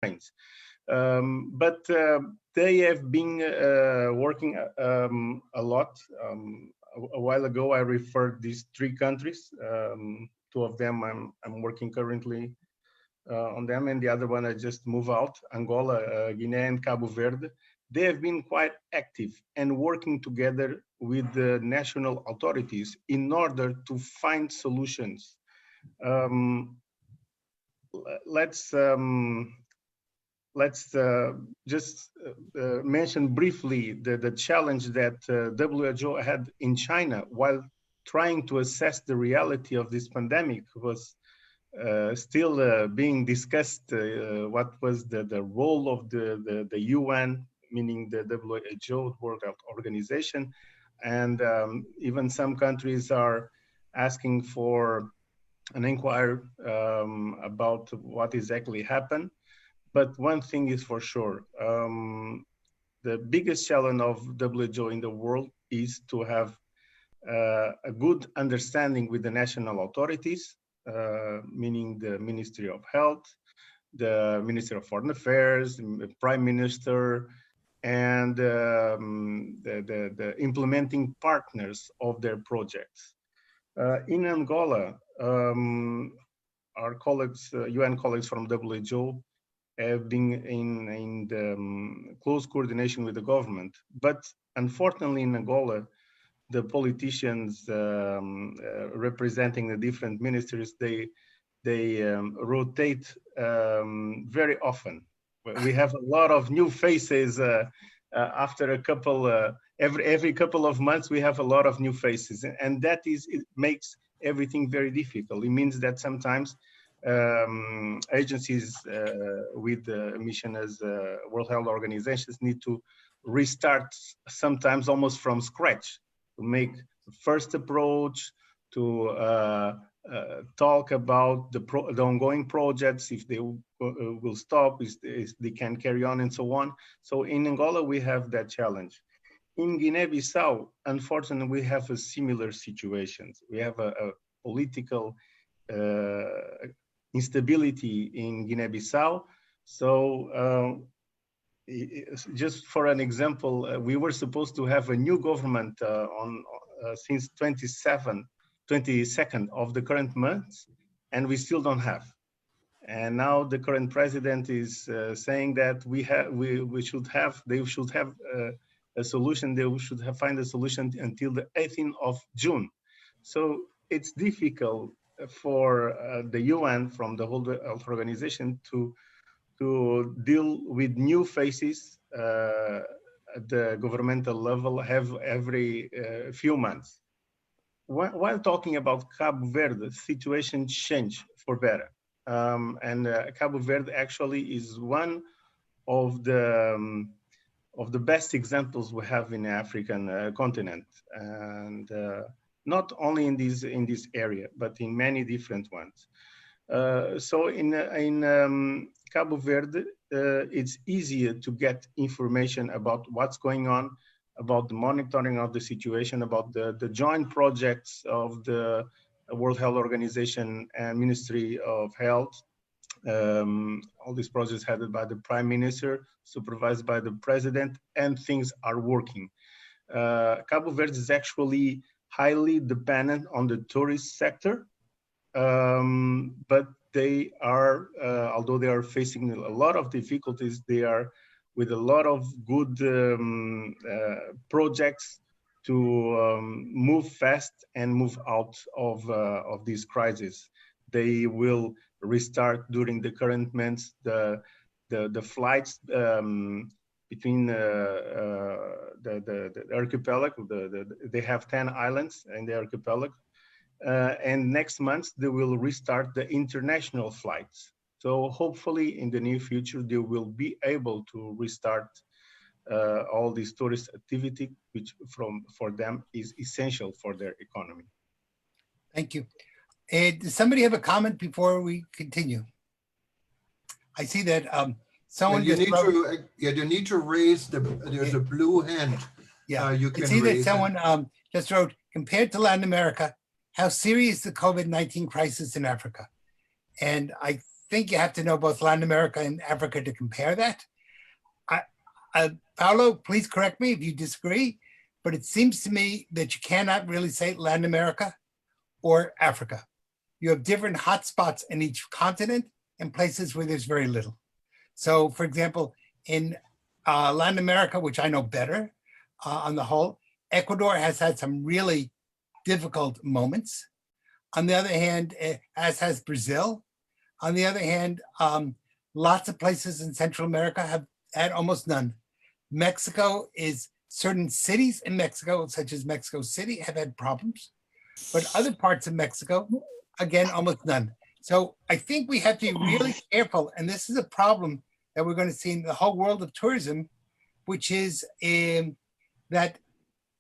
trains. But they have been working a lot. A while ago, I referred these 3 countries. 2 of them I'm working currently on them, and the other one I just move out, Angola, Guinea, and Cabo Verde. They have been quite active and working together with the national authorities in order to find solutions. Let's just mention briefly the challenge that WHO had in China while trying to assess the reality of this pandemic. Was still being discussed what was the role of the UN, meaning the WHO, World Health Organization, and even some countries are asking for an inquiry about what exactly happened. But one thing is for sure, the biggest challenge of WHO in the world is to have a good understanding with the national authorities, meaning the Ministry of Health, the Ministry of Foreign Affairs, the Prime Minister, and the implementing partners of their projects. In Angola, our colleagues, UN colleagues from WHO, have been in the, close coordination with the government. But unfortunately in Angola, the politicians representing the different ministries, they rotate very often. We have a lot of new faces after a couple, every couple of months, we have a lot of new faces. And that is, it makes everything very difficult. It means that sometimes agencies with the mission as World Health Organizations need to restart sometimes almost from scratch to make the first approach, to talk about the ongoing projects, if they will stop, if they can carry on, and so on. So in Angola, we have that challenge. In Guinea-Bissau, unfortunately, we have a similar situation. We have a political instability in Guinea-Bissau. So just for an example, we were supposed to have a new government since 22nd of the current month, and we still don't have. And now the current president is saying that they should have a solution. They should find a solution until the 18th of June. So it's difficult for the UN, from the World Health Organization, to deal with new faces at the governmental level every few months. While talking about Cabo Verde, the situation changed for better. And Cabo Verde actually is one of the best examples we have in the African continent, and not only in this area, but in many different ones. So in Cabo Verde, it's easier to get information about what's going on, about the monitoring of the situation, about the joint projects of the World Health Organization and Ministry of Health. All these projects headed by the Prime Minister, supervised by the President, and things are working. Cabo Verde is actually highly dependent on the tourist sector, but they are, although they are facing a lot of difficulties, they are with a lot of good projects to move fast and move out of this crisis. They will restart during the current months the flights between the archipelago. They have 10 islands in the archipelago. And next month, they will restart the international flights. So hopefully in the near future, they will be able to restart all this tourist activity, which for them is essential for their economy. Thank you. Does somebody have a comment before we continue? I see that someone you need to raise there's a blue hand. Yeah, you can I see that raise someone just wrote, compared to Latin America, how serious the COVID-19 crisis in Africa? And I think you have to know both Latin America and Africa to compare that. Paulo, please correct me if you disagree, but it seems to me that you cannot really say Latin America or Africa. You have different hotspots in each continent and places where there's very little. So for example, in Latin America, which I know better on the whole, Ecuador has had some really difficult moments. On the other hand, as has Brazil. On the other hand, lots of places in Central America have had almost none. Mexico is, certain cities in Mexico, such as Mexico City, have had problems, but other parts of Mexico, again, almost none. So I think we have to be really careful, and this is a problem that we're going to see in the whole world of tourism, which is that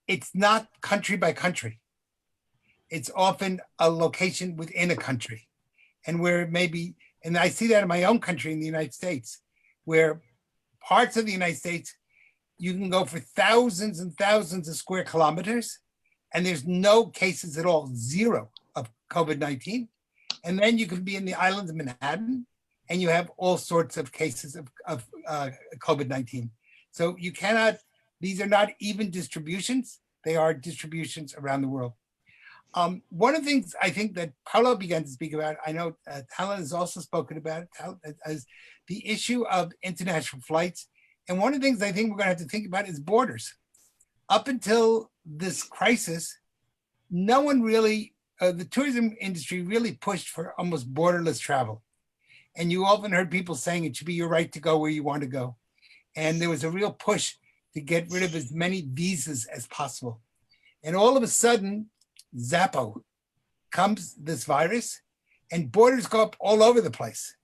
it's not country by country. It's often a location within a country, and where maybe, and I see that in my own country, in the United States, where parts of the United States, you can go for thousands and thousands of square kilometers, and there's no cases at all, zero of COVID-19. And then you can be in the islands of Manhattan, and you have all sorts of cases of COVID-19. So you cannot, these are not even distributions, they are distributions around the world. One of the things I think that Paulo began to speak about, I know Taleb has also spoken about it, as the issue of international flights. And one of the things I think we're going to have to think about is borders. Up until this crisis, no one really, the tourism industry really pushed for almost borderless travel. And you often heard people saying it should be your right to go where you want to go. And there was a real push to get rid of as many visas as possible. And all of a sudden, Zappo, comes this virus, and borders go up all over the place.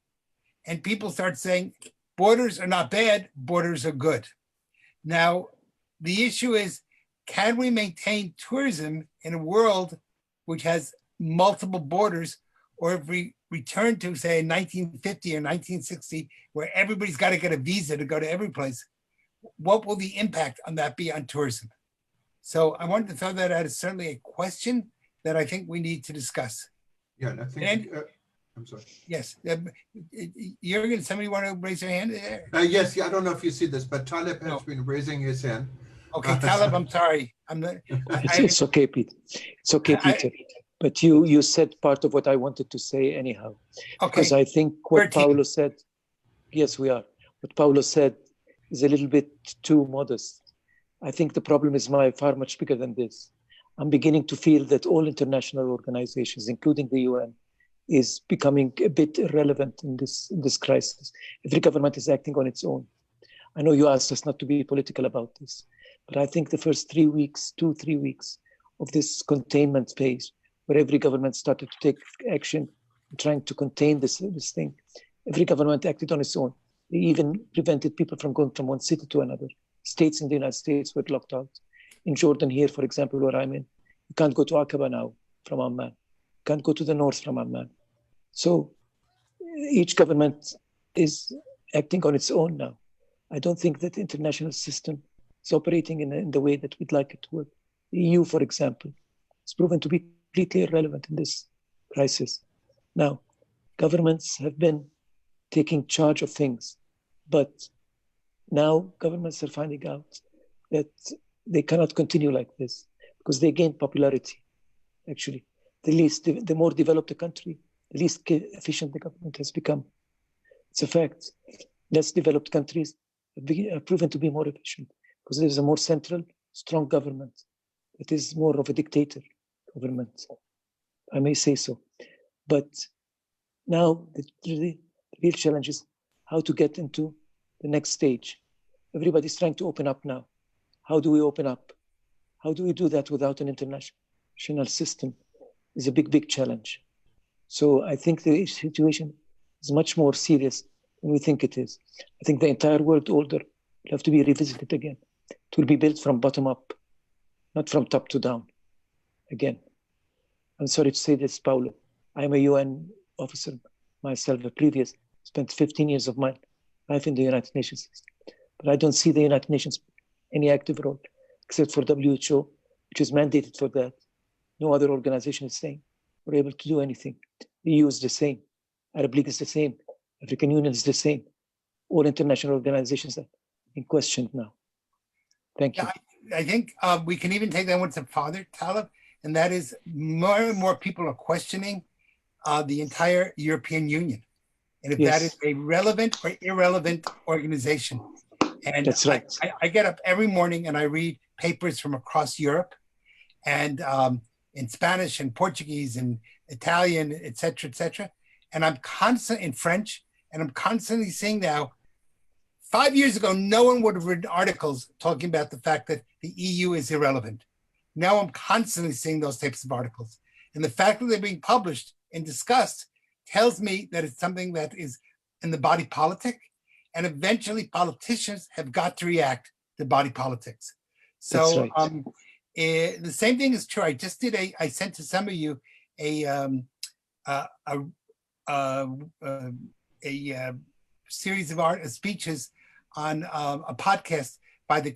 And people start saying, borders are not bad, borders are good. Now, the issue is, can we maintain tourism in a world which has multiple borders, or if we return to, say, 1950 or 1960, where everybody's got to get a visa to go to every place, what will the impact on that be on tourism? So I wanted to throw that out as certainly a question that I think we need to discuss. Yeah, and I think, I'm sorry. Yes, Juergen, somebody want to raise their hand? Yes, yeah, I don't know if you see this, but Taleb has been raising his hand. Okay, Taleb, I'm sorry. I'm not. It's okay, Peter. It's okay, Peter. But you said part of what I wanted to say anyhow. Okay. Because I think what 13. Paulo said, yes, we are. What Paulo said is a little bit too modest. I think the problem is far much bigger than this. I'm beginning to feel that all international organizations, including the UN, is becoming a bit irrelevant in this crisis. Every government is acting on its own. I know you asked us not to be political about this, but I think the first 3 weeks, 2-3 weeks of this containment phase, where every government started to take action, trying to contain this thing, every government acted on its own. They even prevented people from going from one city to another. States in the United States were locked out. In Jordan here, for example, where I'm in, you can't go to Aqaba now from Amman. You can't go to the north from Amman. So each government is acting on its own now. I don't think that the international system is operating in the way that we'd like it to work. The EU, for example, has proven to be completely irrelevant in this crisis. Now, governments have been taking charge of things, but now governments are finding out that they cannot continue like this because they gain popularity. Actually, the more developed the country, the least efficient the government has become. It's a fact. Less developed countries have proven to be more efficient because there's a more central, strong government that is more of a dictator government. I may say so. But now the real challenge is how to get into the next stage. Everybody's trying to open up now. How do we open up? How do we do that without an international system? Is a big, big challenge. So I think the situation is much more serious than we think it is. I think the entire world order will have to be revisited again. It will be built from bottom up, not from top to down again. I'm sorry to say this, Paulo. I'm a UN officer myself, spent 15 years of my life in the United Nations. But I don't see the United Nations any active role, except for WHO, which is mandated for that. No other organization is saying we're able to do anything. The EU is the same. Arab League is the same. African Union is the same. All international organizations are in question now. Thank you. Yeah, I think we can even take that one step farther, Taleb, and that is more and more people are questioning the entire European Union, and if that is a relevant or irrelevant organization. And that's right. I get up every morning and I read papers from across Europe, and in Spanish and Portuguese and Italian, et cetera, and I'm constant in French, and I'm constantly seeing now. 5 years ago, no one would have written articles talking about the fact that the EU is irrelevant. Now I'm constantly seeing those types of articles. And the fact that they're being published and discussed tells me that it's something that is in the body politic. And eventually politicians have got to react to body politics. So right. The same thing is true. I just did I sent to some of you a series of speeches on a podcast by the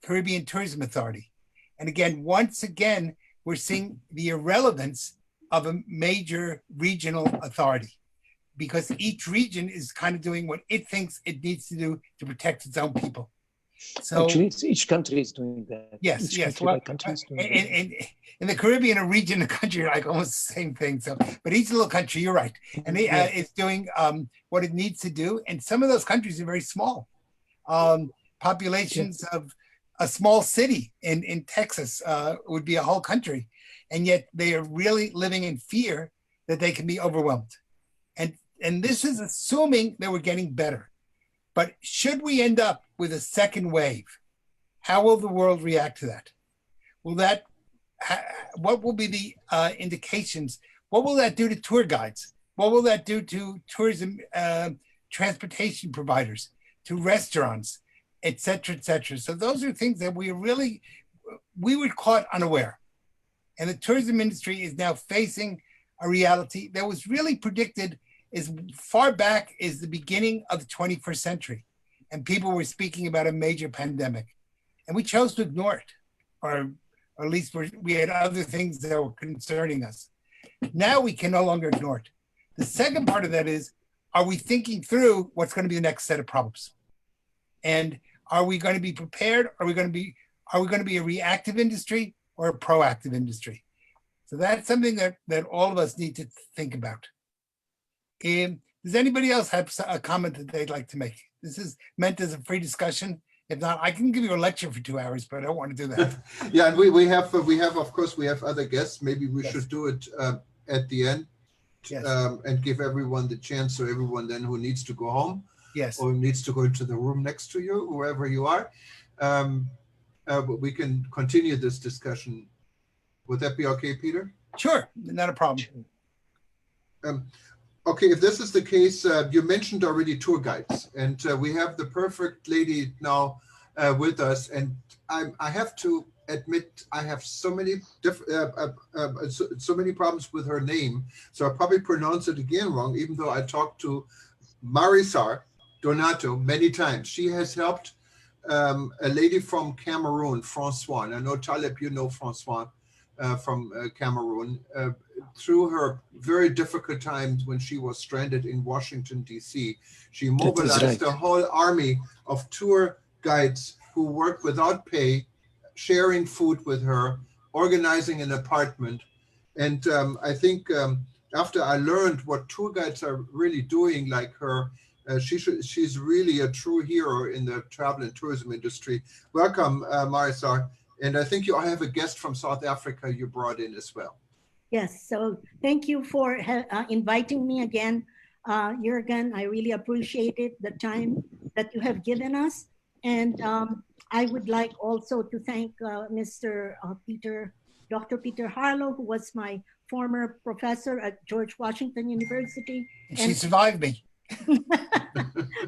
Caribbean Tourism Authority. And again, once again, we're seeing the irrelevance of a major regional authority, because each region is kind of doing what it thinks it needs to do to protect its own people. So actually, each country is doing that. Yes, yes. Well, in the Caribbean, a region, a country, like almost the same thing. So, but each little country, you're right, and it's doing what it needs to do. And some of those countries are very small. Populations of a small city in Texas would be a whole country, and yet they are really living in fear that they can be overwhelmed. And this is assuming that we're getting better. But should we end up with a second wave, how will the world react to that? What will be the indications? What will that do to tour guides? What will that do to tourism, transportation providers, to restaurants, et cetera, et cetera? So those are things that we were caught unaware. And the tourism industry is now facing a reality that was really predicted as far back as the beginning of the 21st century. And people were speaking about a major pandemic. And we chose to ignore it, or at least we had other things that were concerning us. Now we can no longer ignore it. The second part of that is, are we thinking through what's going to be the next set of problems? And are we going to be prepared? Are we going to be a reactive industry or a proactive industry? So that's something that all of us need to think about. Does anybody else have a comment that they'd like to make? This is meant as a free discussion. If not, I can give you a lecture for 2 hours, but I don't want to do that. Yeah, and we have of course we have other guests. Maybe we should do it at the end, and give everyone the chance, so everyone then who needs to go home, or needs to go into the room next to you, wherever you are, we can continue this discussion. Would that be okay, Peter? Sure, not a problem. Okay, if this is the case, you mentioned already tour guides, and we have the perfect lady now with us. And I have to admit, I have so many so many problems with her name, so I probably pronounce it again wrong, even though I talked to Marisar Donato many times. She has helped a lady from Cameroon, Francois, and I know Taleb, you know Francois from Cameroon, through her very difficult times when she was stranded in Washington, D.C. She mobilized a whole army of tour guides who worked without pay, sharing food with her, organizing an apartment. And I think after I learned what tour guides are really doing, like her, she's really a true hero in the travel and tourism industry. Welcome, Marisar. And I think you have a guest from South Africa you brought in as well. Yes, so thank you for inviting me again, Juergen. I really appreciate it, the time that you have given us. And I would like also to thank Dr. Peter Tarlow, who was my former professor at George Washington University. And she survived me.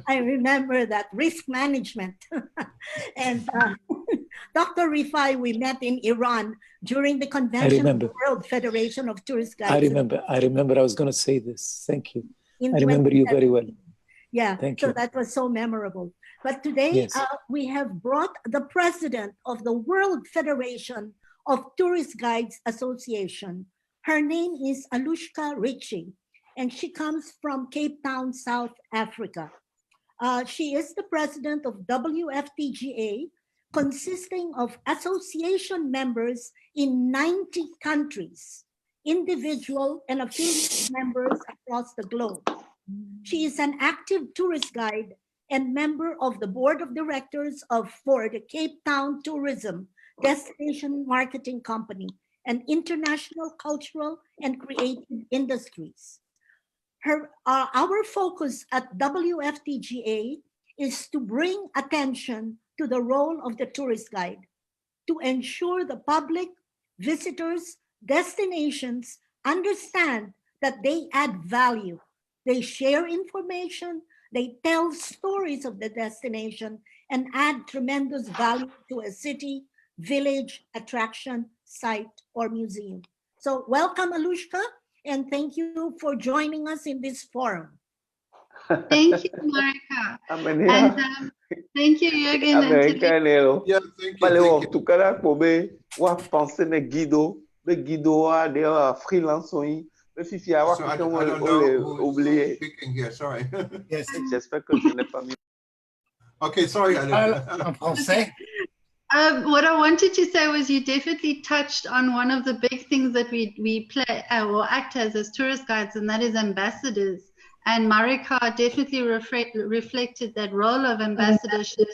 I remember that, risk management. And Dr. Rifai, we met in Iran during the convention of the World Federation of Tourist Guides. I remember. I was going to say this. Thank you. I remember you very well. Yeah, thank you. So that was so memorable. But today we have brought the president of the World Federation of Tourist Guides Association. Her name is Alushka Ritchie. and she comes from Cape Town, South Africa. She is the president of WFTGA, consisting of association members in 90 countries, individual and affiliate members across the globe. She is an active tourist guide and member of the board of directors for the Cape Town Tourism Destination Marketing Company, an international cultural and creative industries. Our focus at WFTGA is to bring attention to the role of the tourist guide, to ensure the public, visitors, destinations understand that they add value. They share information, they tell stories of the destination, and add tremendous value to a city, village, attraction, site, or museum. So welcome, Alushka, and thank you for joining us in this forum. Thank you, Marika. And thank you, Juergen. Yeah, thank you. So I don't know who's speaking here, sorry. Yes. Okay, sorry. What I wanted to say was you definitely touched on one of the big things that we play or act as tourist guides, and that is ambassadors. And Marika definitely reflected that role of ambassadorship.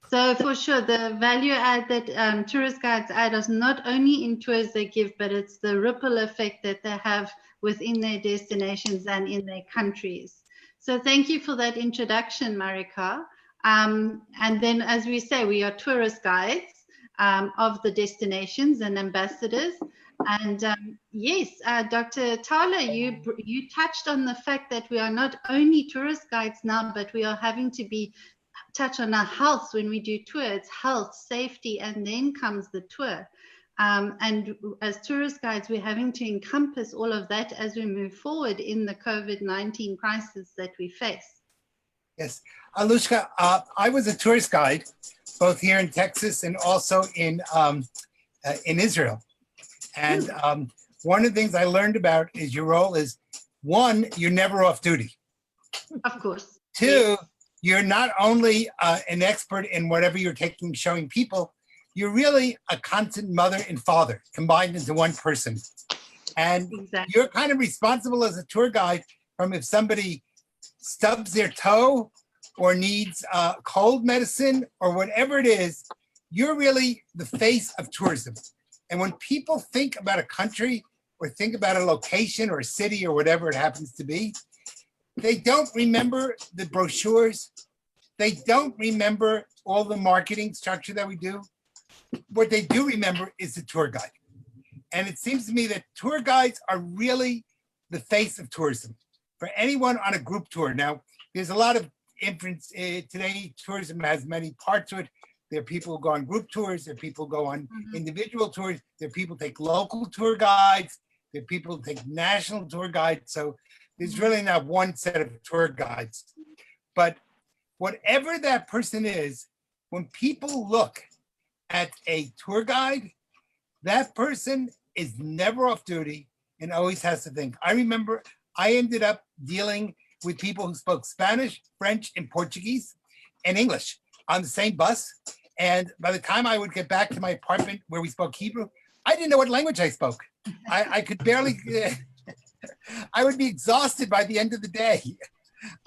So for sure, the value add that tourist guides add is not only in tours they give, but it's the ripple effect that they have within their destinations and in their countries. So thank you for that introduction, Marika. And then, as we say, we are tourist guides of the destinations and ambassadors. And yes, Dr. Tarlow, you touched on the fact that we are not only tourist guides now, but we are having to touch on our health when we do tour. It's health, safety, and then comes the tour. And as tourist guides, we're having to encompass all of that as we move forward in the COVID-19 crisis that we face. Yes, Alushka, I was a tourist guide, both here in Texas and also in Israel. And one of the things I learned about is your role is, one, you're never off duty. Of course. Two, you're not only an expert in whatever you're showing people, you're really a constant mother and father combined into one person. And exactly. You're kind of responsible as a tour guide from if somebody stubs their toe or needs cold medicine or whatever it is, you're really the face of tourism. And when people think about a country or think about a location or a city or whatever it happens to be, they don't remember the brochures. They don't remember all the marketing structure that we do. What they do remember is the tour guide. And it seems to me that tour guides are really the face of tourism for anyone on a group tour. Now, there's a lot of inference. Today, tourism has many parts to it. There are people who go on group tours. There are people who go on individual tours. There are people who take local tour guides. There are people who take national tour guides. So there's really not one set of tour guides. But whatever that person is, when people look at a tour guide, that person is never off duty and always has to think. I remember I ended up dealing with people who spoke Spanish, French, and Portuguese and English on the same bus. And by the time I would get back to my apartment where we spoke Hebrew, I didn't know what language I spoke. I could barely, I would be exhausted by the end of the day.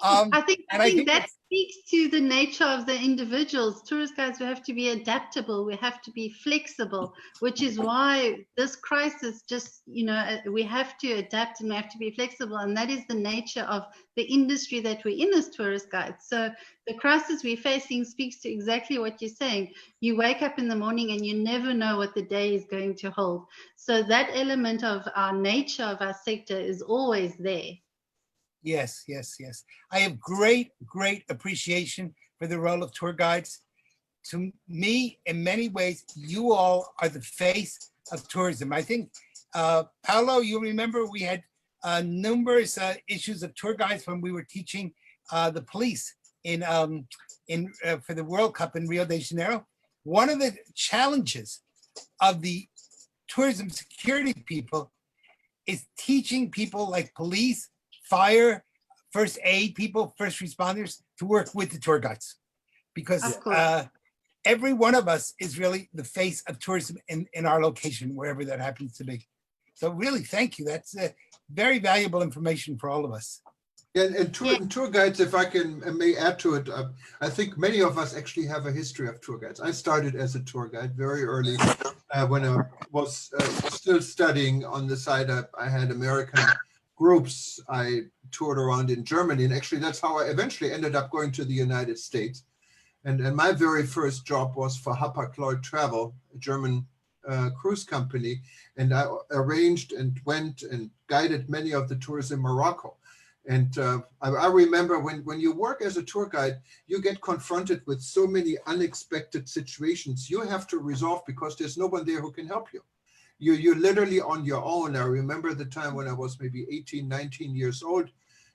I think that speaks to the nature of the individuals. Tourist guides, we have to be adaptable. We have to be flexible, which is why this crisis just, we have to adapt and we have to be flexible. And that is the nature of the industry that we're in as tourist guides. So the crisis we're facing speaks to exactly what you're saying. You wake up in the morning and you never know what the day is going to hold. So that element of our nature of our sector is always there. Yes, yes, yes. I have great appreciation for the role of tour guides. To me, in many ways, you all are the face of tourism. I think, Paulo, you remember we had numerous issues of tour guides when we were teaching the police for the World Cup in Rio de Janeiro. One of the challenges of the tourism security people is teaching people like police, fire, first aid people, first responders to work with the tour guides. Because Of course. every one of us is really the face of tourism in our location, wherever that happens to be. So really, thank you. That's very valuable information for all of us. Yeah, and tour guides, if I may add to it, I think many of us actually have a history of tour guides. I started as a tour guide very early when I was still studying on the side. I had American groups. I toured around in Germany, and actually that's how I eventually ended up going to the United States. And my very first job was for Hapag-Lloyd Travel, a German cruise company, and I arranged and went and guided many of the tours in Morocco. And I remember when you work as a tour guide, you get confronted with so many unexpected situations you have to resolve because there's no one there who can help you. You're literally on your own. I remember the time when I was maybe 18, 19 years old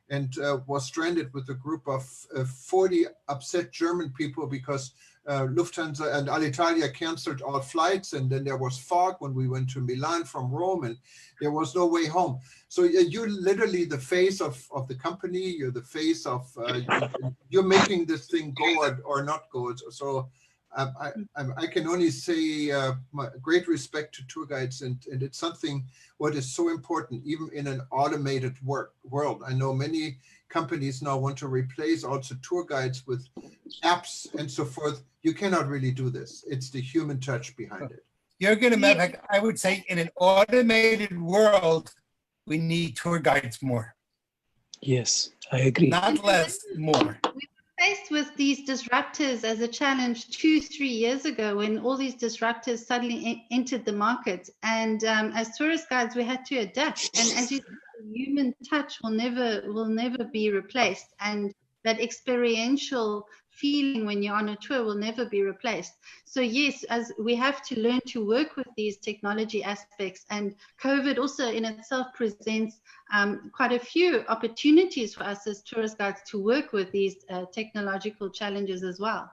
and was stranded with a group of 40 upset German people because Lufthansa and Alitalia canceled all flights, and then there was fog when we went to Milan from Rome, and there was no way home. So you're literally the face of the company. You're the face of, you're making this thing go or not go. So I can only say my great respect to tour guides, and it's something what is so important, even in an automated world. I know many companies now want to replace also tour guides with apps and so forth. You cannot really do this. It's the human touch behind it. Juergen and Matt, I would say in an automated world, we need tour guides more. Yes, I agree. Not less, more. We were faced with these disruptors as a challenge 2-3 years ago when all these disruptors suddenly entered the market. And as tourist guides, we had to adapt. And as you said, the human touch will never be replaced. And that experiential feeling when you're on a tour will never be replaced. So yes, as we have to learn to work with these technology aspects, and COVID also in itself presents quite a few opportunities for us as tourist guides to work with these technological challenges as well.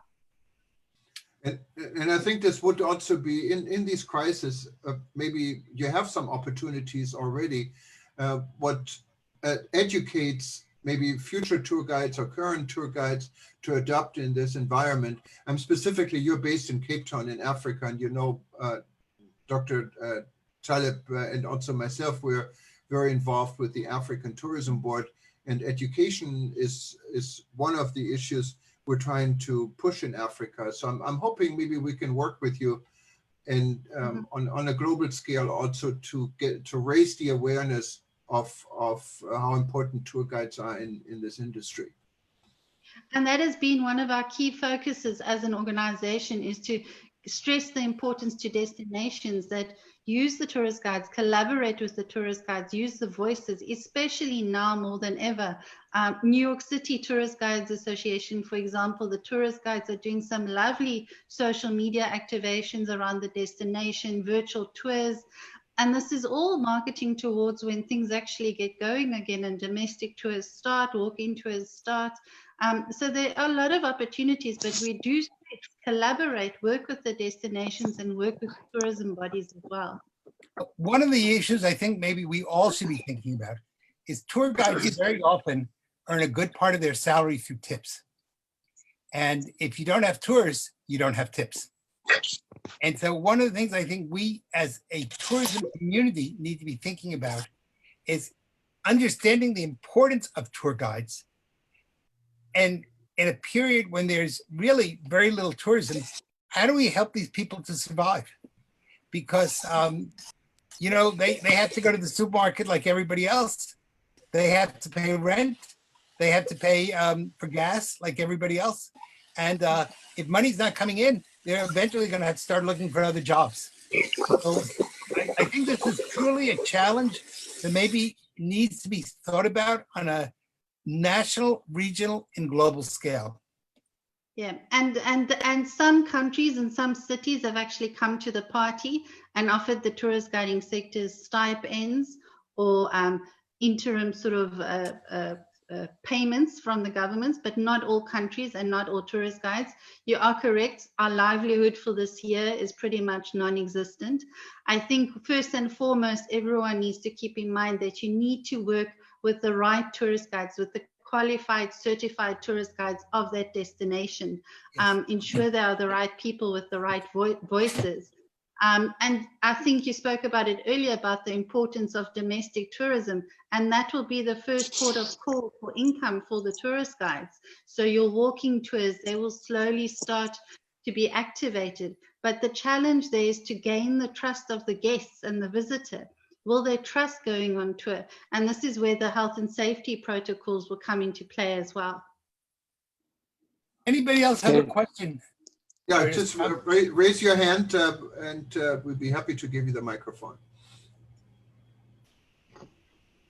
And I think this would also be in these crises, maybe you have some opportunities already, what educates maybe future tour guides or current tour guides to adapt in this environment. Specifically, you're based in Cape Town in Africa, and you know, Dr. Taleb and also myself, we're very involved with the African Tourism Board, and education is one of the issues we're trying to push in Africa. So I'm hoping maybe we can work with you and on a global scale also to raise the awareness of how important tour guides are in this industry. And that has been one of our key focuses as an organization, is to stress the importance to destinations that use the tourist guides, collaborate with the tourist guides, use the voices, especially now more than ever. New York City Tourist Guides Association, for example, the tourist guides are doing some lovely social media activations around the destination, virtual tours. And this is all marketing towards when things actually get going again and domestic tours start, walk-in tours start. So there are a lot of opportunities, but we do collaborate, work with the destinations and work with tourism bodies as well. One of the issues I think maybe we all should be thinking about is tour guides very often earn a good part of their salary through tips. And if you don't have tours, you don't have tips. And so one of the things I think we as a tourism community need to be thinking about is understanding the importance of tour guides. And in a period when there's really very little tourism, how do we help these people to survive? Because, you know, they have to go to the supermarket like everybody else. They have to pay rent. They have to pay for gas like everybody else. And if money's not coming in, they're eventually going to have to start looking for other jobs. So I think this is truly a challenge that maybe needs to be thought about on a national, regional, and global scale. Yeah, and some countries and some cities have actually come to the party and offered the tourist guiding sectors stipends or interim sort of payments from the governments, but not all countries and not all tourist guides. You are correct. Our livelihood for this year is pretty much non-existent. I think first and foremost, everyone needs to keep in mind that you need to work with the right tourist guides, with the qualified, certified tourist guides of that destination. Ensure they are the right people with the right voices. And I think you spoke about it earlier about the importance of domestic tourism, and that will be the first port of call for income for the tourist guides. So your walking tours, they will slowly start to be activated. But the challenge there is to gain the trust of the guests and the visitor. Will they trust going on tour? And this is where the health and safety protocols will come into play as well. Anybody else have a question? Yeah, just raise your hand and we'd be happy to give you the microphone.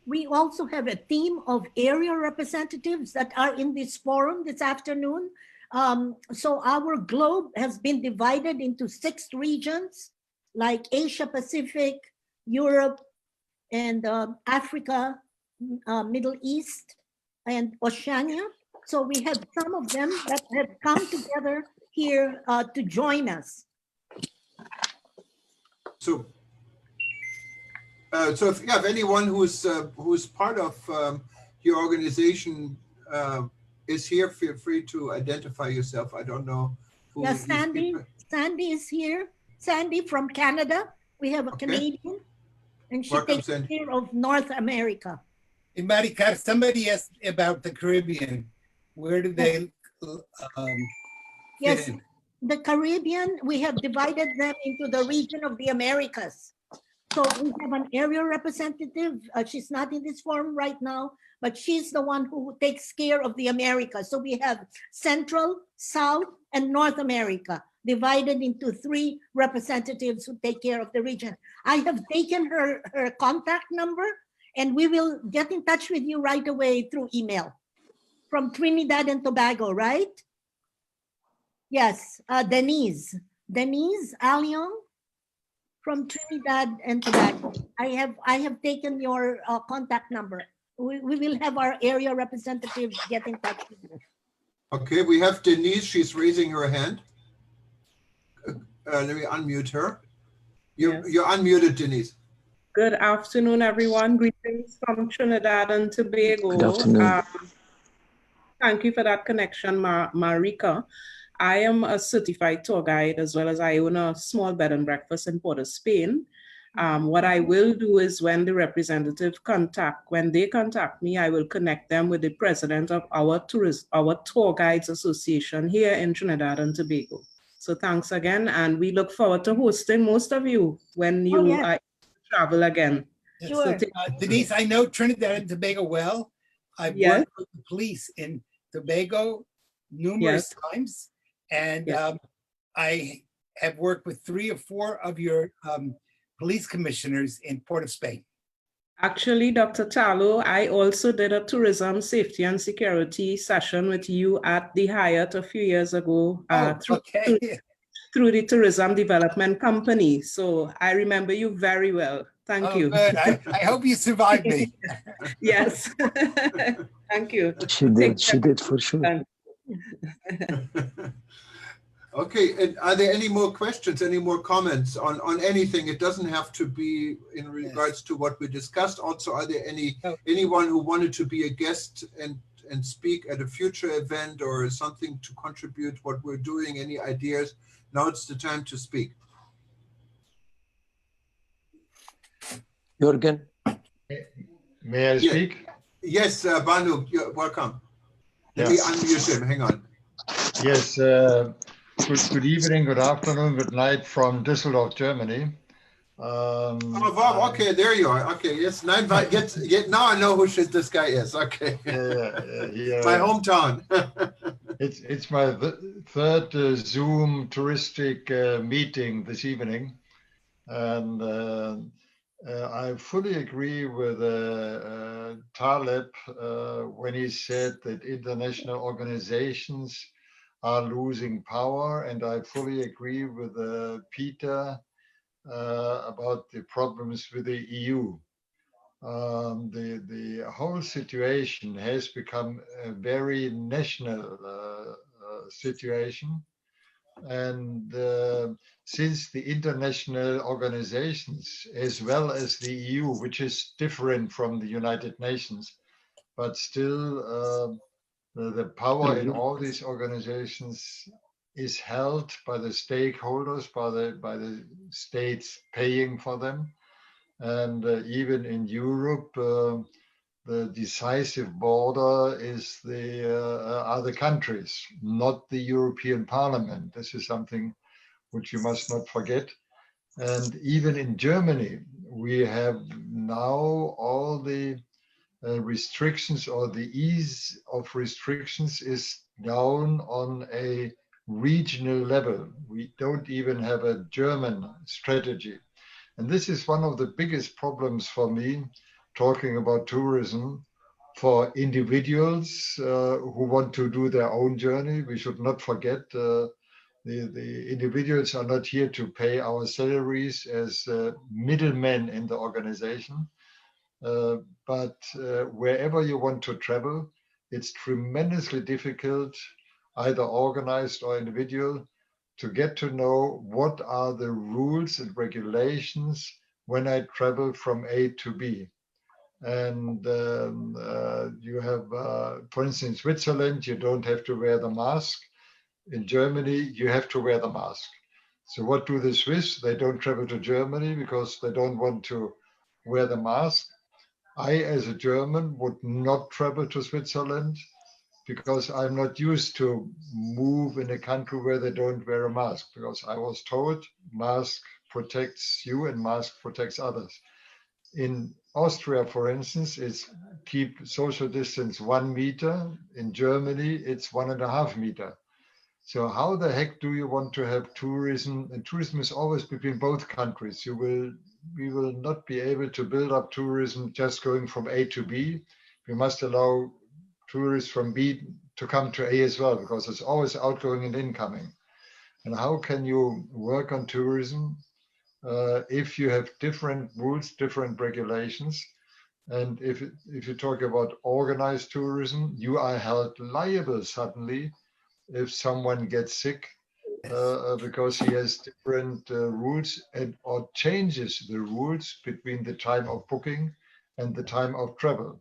We also have a team of area representatives that are in this forum this afternoon. So our globe has been divided into 6 regions, like Asia Pacific, Europe, and Africa, Middle East, and Oceania. So we have some of them that have come together here to join us. So if you have anyone who's part of your organization is here, feel free to identify yourself. I don't know who. Yes, Sandy is here. Sandy from Canada. We have a Canadian, and she takes care of North America. In Maricar, somebody asked about the Caribbean. Where do they Yes, fit in? the Caribbean, we have divided them into the region of the Americas. So we have an area representative. She's not in this forum right now, but she's the one who takes care of the Americas. So we have Central, South, and North America, divided into 3 representatives who take care of the region. I have taken her contact number, and we will get in touch with you right away through email. From Trinidad and Tobago, right? Yes, Denise Alion from Trinidad and Tobago. I have taken your contact number. We will have our area representatives get in touch with you. Okay, we have Denise. She's raising her hand. Let me unmute her. You're unmuted, Denise. Good afternoon, everyone. Greetings from Trinidad and Tobago. Good afternoon. Thank you for that connection, Marika. I am a certified tour guide, as well as I own a small bed and breakfast in Port of Spain. What I will do is when the representative when they contact me, I will connect them with the president of our Tour Guides Association here in Trinidad and Tobago. So thanks again, and we look forward to hosting most of you when you travel again. Sure. So Denise, I know Trinidad and Tobago well. I've worked with the police in Tobago numerous times, and I have worked with 3 or 4 of your police commissioners in Port of Spain. Actually, Dr. Tarlow, I also did a tourism safety and security session with you at the Hyatt a few years ago through the Tourism Development Company. So I remember you very well. Thank you. Good. I hope you survived me. Yes. Thank you. She did for sure. Okay, and are there any more questions, any more comments on anything? It doesn't have to be in regards to what we discussed. Also, are there anyone who wanted to be a guest and speak at a future event or something to contribute what we're doing? Any ideas? Now it's the time to speak. Juergen? May I speak? Yes, Banu, you're welcome. Let me unmute him, hang on. Yes, good evening, good afternoon, good night from Düsseldorf, Germany. Oh, Bob, okay, there you are. Okay, yes, now I know who this guy is. Okay, my hometown. It's my third Zoom touristic meeting this evening, and I fully agree with Taleb when he said that international organizations are losing power, and I fully agree with Peter about the problems with the EU. the whole situation has become a very national situation. And since the international organizations, as well as the EU, which is different from the United Nations, but still the power in all these organizations is held by the stakeholders, by the states paying for them. And even in Europe, the decisive border is the other countries, not the European Parliament. This is something which you must not forget. And even in Germany, we have now all the restrictions, or the ease of restrictions is down on a regional level. We don't even have a German strategy. And this is one of the biggest problems for me, talking about tourism, for individuals who want to do their own journey. We should not forget the individuals are not here to pay our salaries as middlemen in the organization. But wherever you want to travel, it's tremendously difficult, either organized or individual, to get to know what are the rules and regulations when I travel from A to B. And you have, for instance, in Switzerland, you don't have to wear the mask. In Germany, you have to wear the mask. So what do the Swiss? They don't travel to Germany because they don't want to wear the mask. I, as a German, would not travel to Switzerland because I'm not used to move in a country where they don't wear a mask, because I was told mask protects you and mask protects others. In Austria, for instance, it's keep social distance 1 meter. In Germany, it's 1.5 meters. So how the heck do you want to have tourism? And tourism is always between both countries. We will not be able to build up tourism just going from A to B. We must allow tourists from B to come to A as well, because it's always outgoing and incoming. And how can you work on tourism if you have different rules, different regulations? And if you talk about organized tourism, you are held liable suddenly if someone gets sick because he has different rules or changes the rules between the time of booking and the time of travel.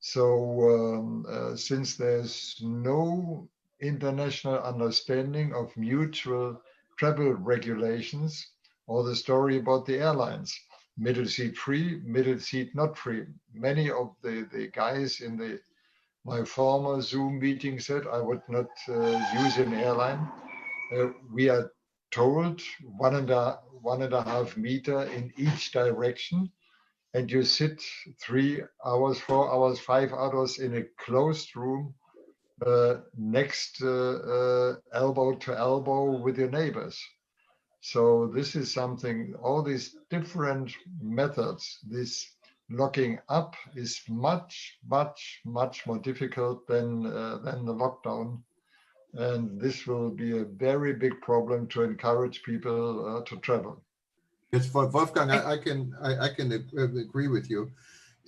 So since there's no international understanding of mutual travel regulations, or the story about the airlines, middle seat free, middle seat not free. Many of the guys in my former Zoom meeting said I would not use an airline. We are told 1.5 meters in each direction, and you sit 3 hours, 4 hours, 5 hours in a closed room next elbow to elbow with your neighbors. So this is something, all these different methods, this locking up is much, much, much more difficult than the lockdown. And this will be a very big problem to encourage people to travel. Yes, Wolfgang, I can agree with you.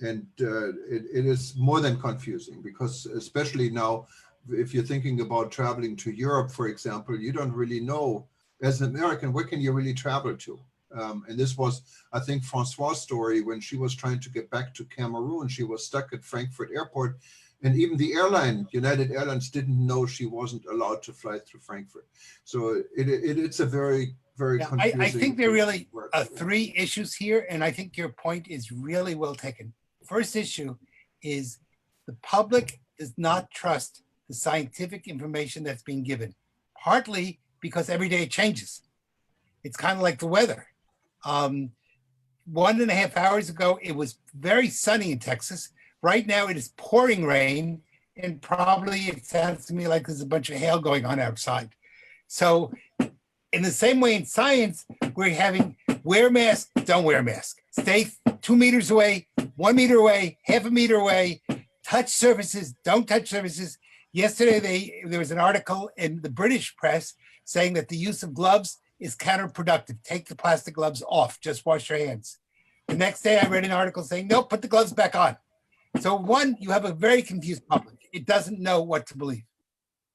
And it is more than confusing, because especially now, if you're thinking about traveling to Europe, for example, you don't really know, as an American, where can you really travel to? And this was, I think, Francois' story when she was trying to get back to Cameroon. She was stuck at Frankfurt Airport, and even the airline, United Airlines, didn't know she wasn't allowed to fly through Frankfurt. So it's a very, very confusing. I think there are really 3 issues here, and I think your point is really well taken. First issue is the public does not trust the scientific information that's being given, partly because every day it changes. It's kind of like the weather. 1.5 hours ago, it was very sunny in Texas. Right now it is pouring rain, and probably it sounds to me like there's a bunch of hail going on outside. So in the same way in science, we're having wear mask, don't wear mask. Stay 2 meters away, 1 meter away, 0.5 meter away, touch surfaces, don't touch surfaces. Yesterday, there was an article in the British press saying that the use of gloves is counterproductive. Take the plastic gloves off, just wash your hands. The next day I read an article saying, no, put the gloves back on. So one, you have a very confused public. It doesn't know what to believe.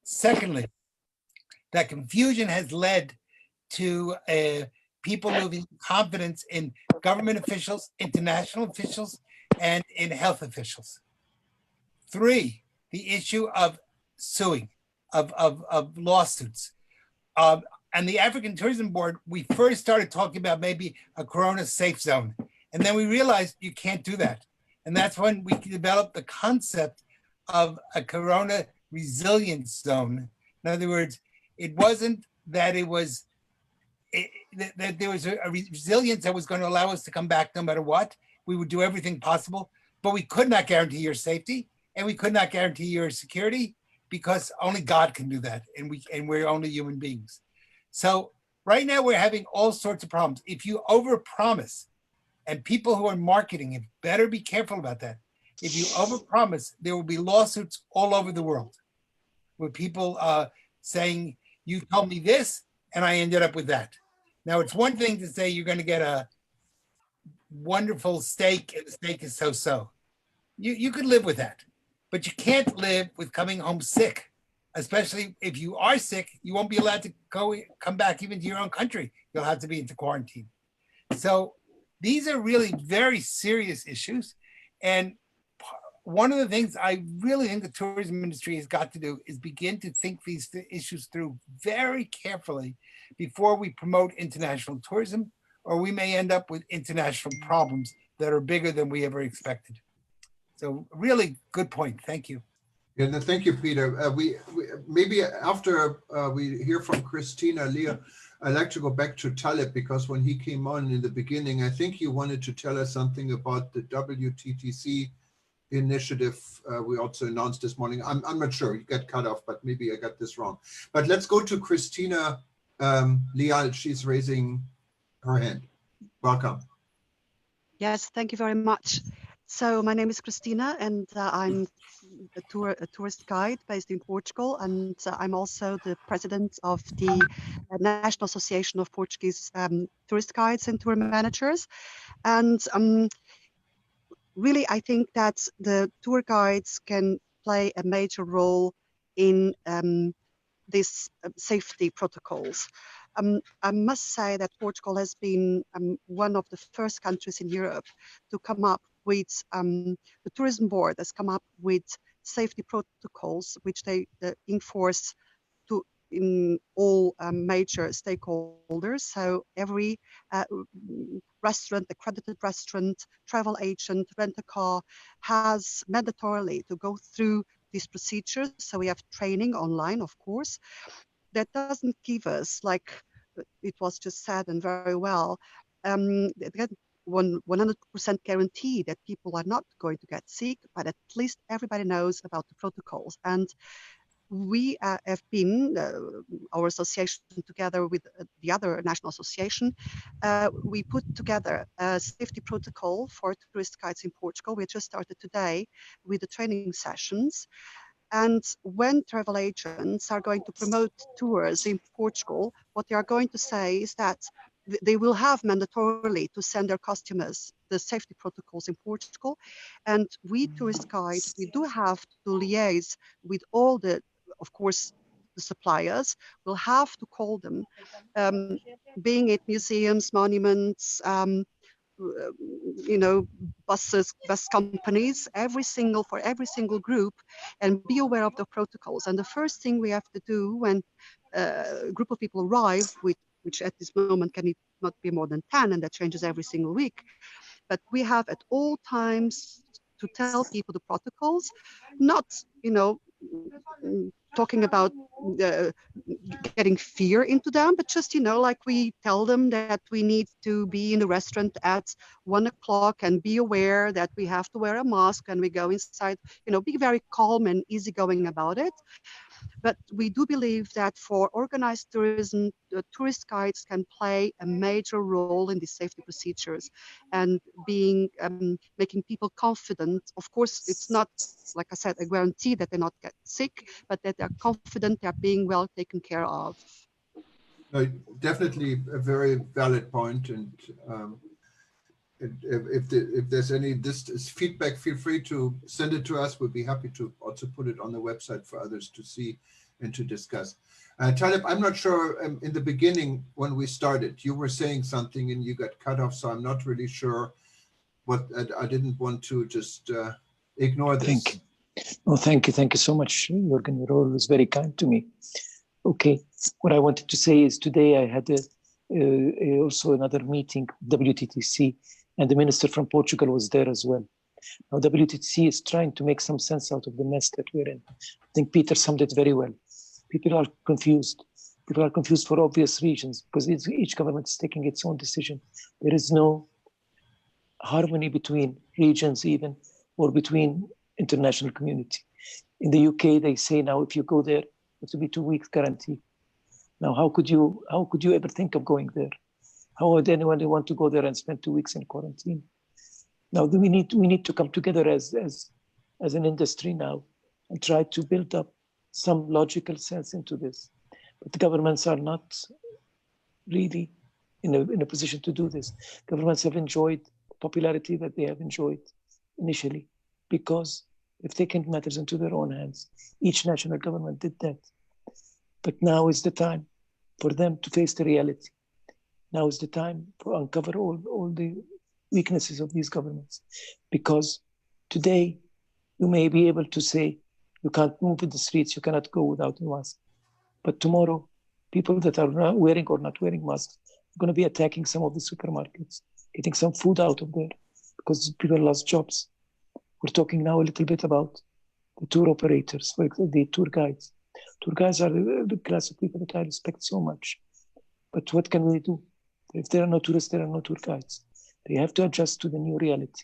Secondly, that confusion has led to people losing confidence in government officials, international officials, and in health officials. Three, the issue of suing, of lawsuits. And the African Tourism Board, we first started talking about maybe a Corona safe zone. And then we realized you can't do that. And that's when we developed the concept of a Corona resilience zone. In other words, it wasn't that it was that there was a resilience that was going to allow us to come back no matter what. We would do everything possible, but we could not guarantee your safety and we could not guarantee your security because only God can do that. And we're only human beings. So right now we're having all sorts of problems. If you overpromise, and people who are marketing it better be careful about that. If you overpromise, there will be lawsuits all over the world with people saying, you told me this and I ended up with that. Now, it's one thing to say you're going to get a wonderful steak and the steak is so-so. You could live with that, but you can't live with coming home sick, especially if you are sick, you won't be allowed to come back even to your own country. You'll have to be into quarantine. So these are really very serious issues. And one of the things I really think the tourism industry has got to do is begin to think these issues through very carefully before we promote international tourism, or we may end up with international problems that are bigger than we ever expected. So really good point. Thank you. Yeah, no, thank you, Peter. We maybe after we hear from Christina, Leah, I'd like to go back to Taleb because when he came on in the beginning, I think he wanted to tell us something about the WTTC initiative we also announced this morning. I'm not sure, you got cut off, but maybe I got this wrong. But let's go to Christina Leal. She's raising her hand. Welcome. Yes, thank you very much. So my name is Christina and I'm a tourist guide based in Portugal, and I'm also the president of the National Association of Portuguese Tourist Guides and Tour Managers. And really, I think that the tour guides can play a major role in these safety protocols. I must say that Portugal has been one of the first countries in Europe to come up with, the tourism board has come up with safety protocols, which they enforce in all major stakeholders. So every restaurant, accredited restaurant, travel agent, rent-a-car has mandatorily to go through these procedures. So we have training online, of course. That doesn't give us, like it was just said and very well, 100% guarantee that people are not going to get sick, but at least everybody knows about the protocols. And we have been, our association together with the other national association, we put together a safety protocol for tourist guides in Portugal. We just started today with the training sessions. And when travel agents are going to promote tours in Portugal, what they are going to say is that they will have mandatorily to send their customers the safety protocols in Portugal. And we tourist guides, we do have to liaise with all the, of course, the suppliers. We'll have to call them, being it museums, monuments, bus companies, for every single group, and be aware of the protocols. And the first thing we have to do when a group of people arrive, which at this moment can not be more than 10, and that changes every single week, but we have at all times to tell people the protocols, not, talking about getting fear into them, but just, like we tell them that we need to be in the restaurant at 1 o'clock and be aware that we have to wear a mask and we go inside, be very calm and easygoing about it. But we do believe that for organized tourism, the tourist guides can play a major role in these safety procedures and making people confident. Of course, it's not, like I said, a guarantee that they not get sick, but that they're confident they're being well taken care of. Definitely a very valid point. And if there's any this feedback, feel free to send it to us. We'll be happy to also put it on the website for others to see and to discuss. Taleb, I'm not sure in the beginning when we started, you were saying something and you got cut off, so I'm not really sure what, I didn't want to just ignore this. Thank you. Oh, thank you. Thank you so much, Juergen. You're always very kind to me. Okay, what I wanted to say is today I had also another meeting, WTTC, and the minister from Portugal was there as well. Now, WTTC is trying to make some sense out of the mess that we're in. I think Peter summed it very well. People are confused. People are confused for obvious reasons because each government is taking its own decision. There is no harmony between regions even, or between international community. In the UK, they say now if you go there, it will be 2 weeks guarantee. Now, how could you ever think of going there? How would anyone want to go there and spend 2 weeks in quarantine? Now, we need to come together as an industry now and try to build up some logical sense into this. But the governments are not really in a position to do this. Governments have enjoyed the popularity that they have enjoyed initially because they've taken matters into their own hands. Each national government did that. But now is the time for them to face the reality. Now is the time to uncover all the weaknesses of these governments. Because today, you may be able to say, you can't move in the streets, you cannot go without a mask. But tomorrow, people that are not wearing or not wearing masks are going to be attacking some of the supermarkets, getting some food out of there because people lost jobs. We're talking now a little bit about the tour operators, the tour guides. Tour guides are the class of people that I respect so much. But what can we do? If there are no tourists, there are no tour guides. They have to adjust to the new reality.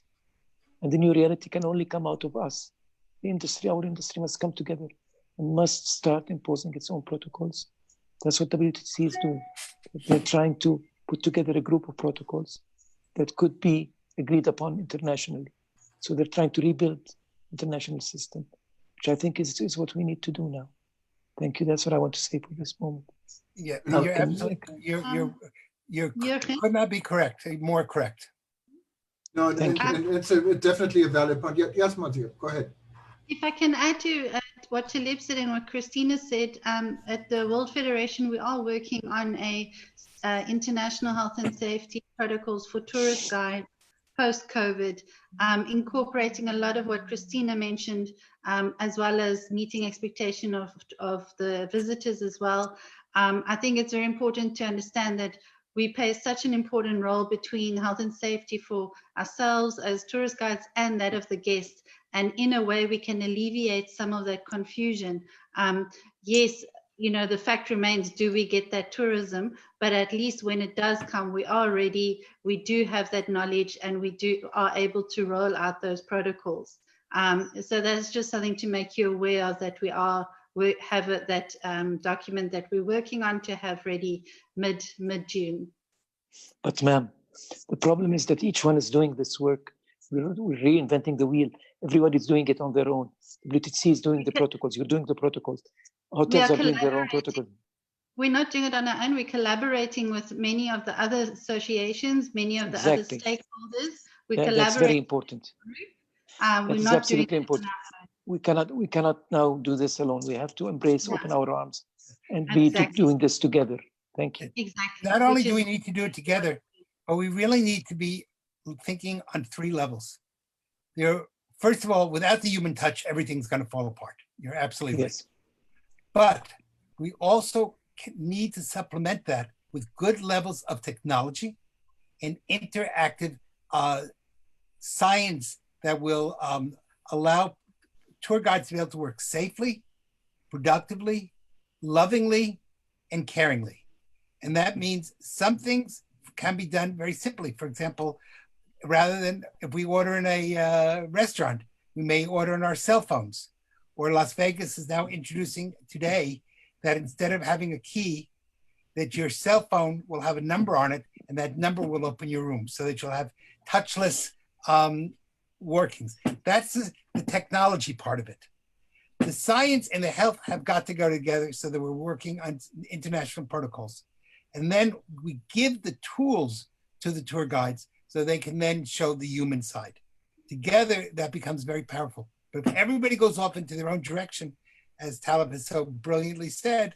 And the new reality can only come out of us. The industry, our industry must come together and must start imposing its own protocols. That's what WTTC is doing. They're trying to put together a group of protocols that could be agreed upon internationally. So they're trying to rebuild international system, which I think is what we need to do now. Thank you. That's what I want to say for this moment. Yeah, you're absolutely, you could not be correct, more correct. No, and it's definitely a valid point. Yes, Mathieu, go ahead. If I can add to what Taleb said and what Christina said, at the World Federation, we are working on a international health and safety protocols for tourist guides post-COVID, incorporating a lot of what Christina mentioned, as well as meeting expectation of the visitors as well. I think it's very important to understand that we play such an important role between health and safety for ourselves as tourist guides and that of the guests. And in a way, we can alleviate some of that confusion. Yes, you know, the fact remains, do we get that tourism? But at least when it does come, we are ready, we do have that knowledge, and we are able to roll out those protocols. So that's just something to make you aware of, that we have that document that we're working on to have ready mid-June. But ma'am, the problem is that each one is doing this work. We're reinventing the wheel. Everybody's doing it on their own. WTTC is doing the protocols. You're doing the protocols. Hotels are doing their own protocols. We're not doing it on our own. We're collaborating with many of the other associations, many of the other stakeholders. We collaborate. That's very important. We're not absolutely important. We cannot now do this alone. We have to embrace, open our arms, and be doing this together. Thank you. Exactly. Not only do we need to do it together, but we really need to be thinking on 3 levels. First of all, without the human touch, everything's going to fall apart. You're absolutely right. But we also need to supplement that with good levels of technology and interactive science that will allow tour guides to be able to work safely, productively, lovingly, and caringly. And that means some things can be done very simply. For example, rather than if we order in a restaurant, we may order on our cell phones. Or Las Vegas is now introducing today that instead of having a key, that your cell phone will have a number on it, and that number will open your room so that you'll have touchless workings. That's the technology part of it. The science and the health have got to go together so that we're working on international protocols. And then we give the tools to the tour guides so they can then show the human side. Together, that becomes very powerful. But if everybody goes off into their own direction, as Taleb has so brilliantly said,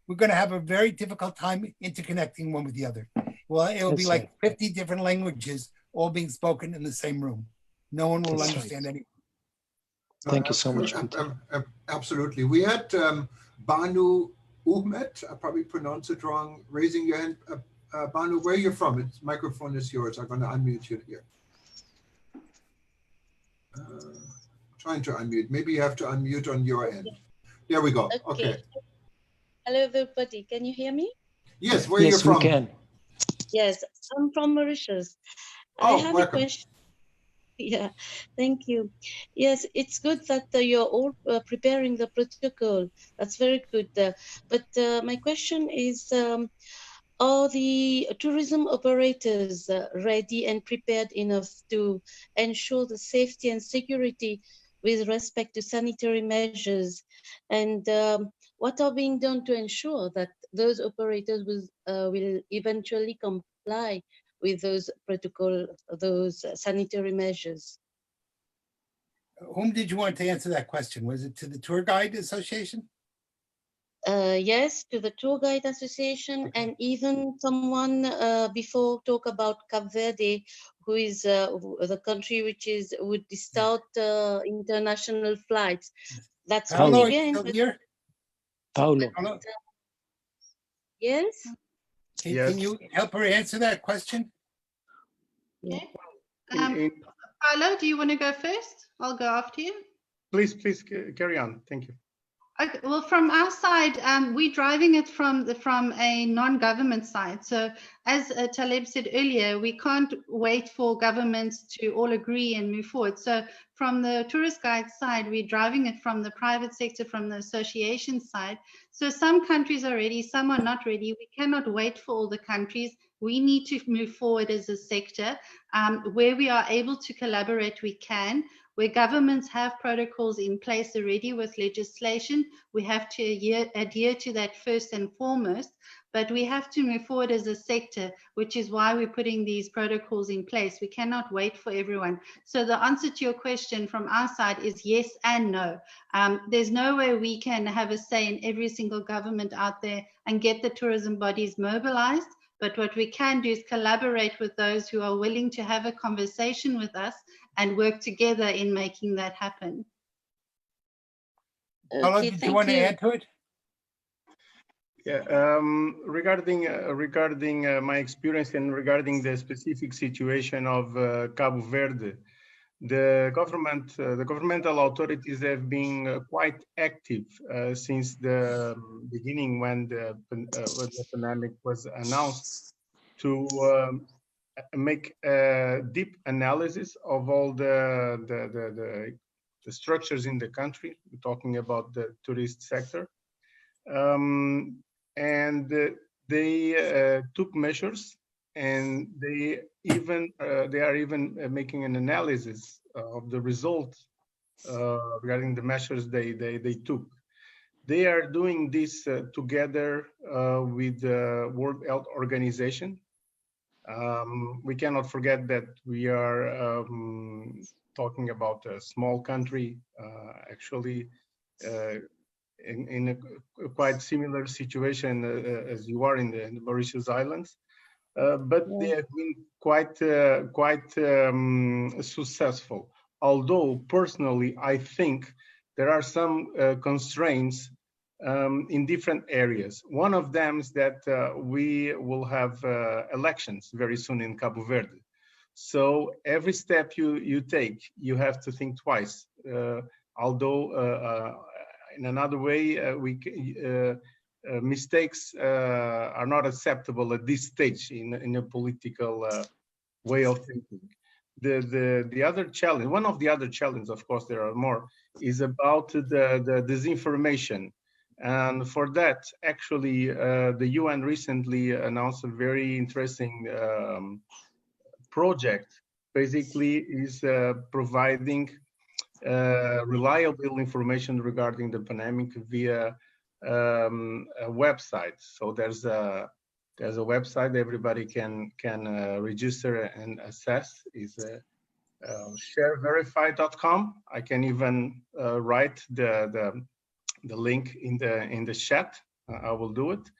we're going to have a very difficult time interconnecting one with the other. Well, it'll be like 50 different languages all being spoken in the same room. No one will understand anything. Thank you so much, Peter. Absolutely. We had Banu Ahmed, I probably pronounced it wrong, raising your hand. Banu, where are you from? The microphone is yours. I'm going to unmute you here. Trying to unmute. Maybe you have to unmute on your end. There we go. Okay. Hello, everybody. Can you hear me? Yes. Where are you from? Yes, we can. Yes, I'm from Mauritius. Oh, I have welcome. a question. Yeah, thank you. Yes, it's good that you're all preparing the protocol. That's very good. But my question is, are the tourism operators ready and prepared enough to ensure the safety and security with respect to sanitary measures? And what are being done to ensure that those operators will eventually comply with those protocol, those sanitary measures? Whom did you want to answer that question? Was it to the Tour Guide Association? Yes, to the Tour Guide Association, and even someone before talk about Cape Verde, who is the country which would start international flights. That's Paulo, good again. Paulo. Yes. Can you help her answer that question? Okay. Paulo, do you want to go first? I'll go after you. Please carry on. Thank you. Okay, well, from our side, we're driving it from a non-government side. So as Taleb said earlier, we can't wait for governments to all agree and move forward. So from the tourist guide side, we're driving it from the private sector, from the association side. So some countries are ready, some are not ready. We cannot wait for all the countries. We need to move forward as a sector. Where we are able to collaborate, we can. Where governments have protocols in place already with legislation, we have to adhere to that first and foremost, but we have to move forward as a sector, which is why we're putting these protocols in place. We cannot wait for everyone. So the answer to your question from our side is yes and no. There's no way we can have a say in every single government out there and get the tourism bodies mobilized. But what we can do is collaborate with those who are willing to have a conversation with us and work together in making that happen. Paulo, did you want to add to it? Yeah, regarding my experience and regarding the specific situation of Cabo Verde, the governmental authorities have been quite active since the beginning when the pandemic was announced to make a deep analysis of all the structures in the country. We're talking about the tourist sector, and they took measures. And they are even making an analysis of the results regarding the measures they took. They are doing this together with the World Health Organization. We cannot forget that we are talking about a small country, actually in a quite similar situation as you are in the Mauritius Islands. But they have been quite successful. Although personally, I think there are some constraints in different areas. One of them is that we will have elections very soon in Cabo Verde. So every step you take, you have to think twice. Although in another way, mistakes are not acceptable at this stage in a political way of thinking. The other challenge, one of the other challenges, of course there are more, is about the disinformation. And for that, actually, the UN recently announced a very interesting project. Basically, is providing reliable information regarding the pandemic via a website. So there's a There's a website everybody can register and access. Is shareverify.com. I can even write the link in the chat. I will do it,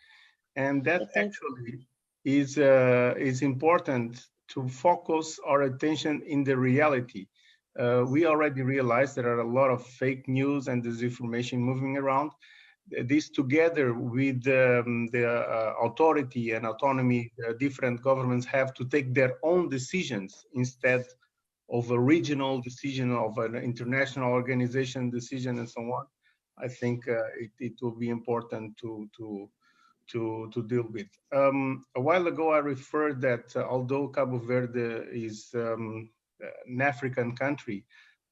and that actually is important to focus our attention in the reality. We already realize there are a lot of fake news and disinformation moving around. This together with the authority and autonomy different governments have to take their own decisions instead of a regional decision, of an international organization decision, and so on. I think it will be important to deal with. A while ago, I referred that although Cabo Verde is an African country,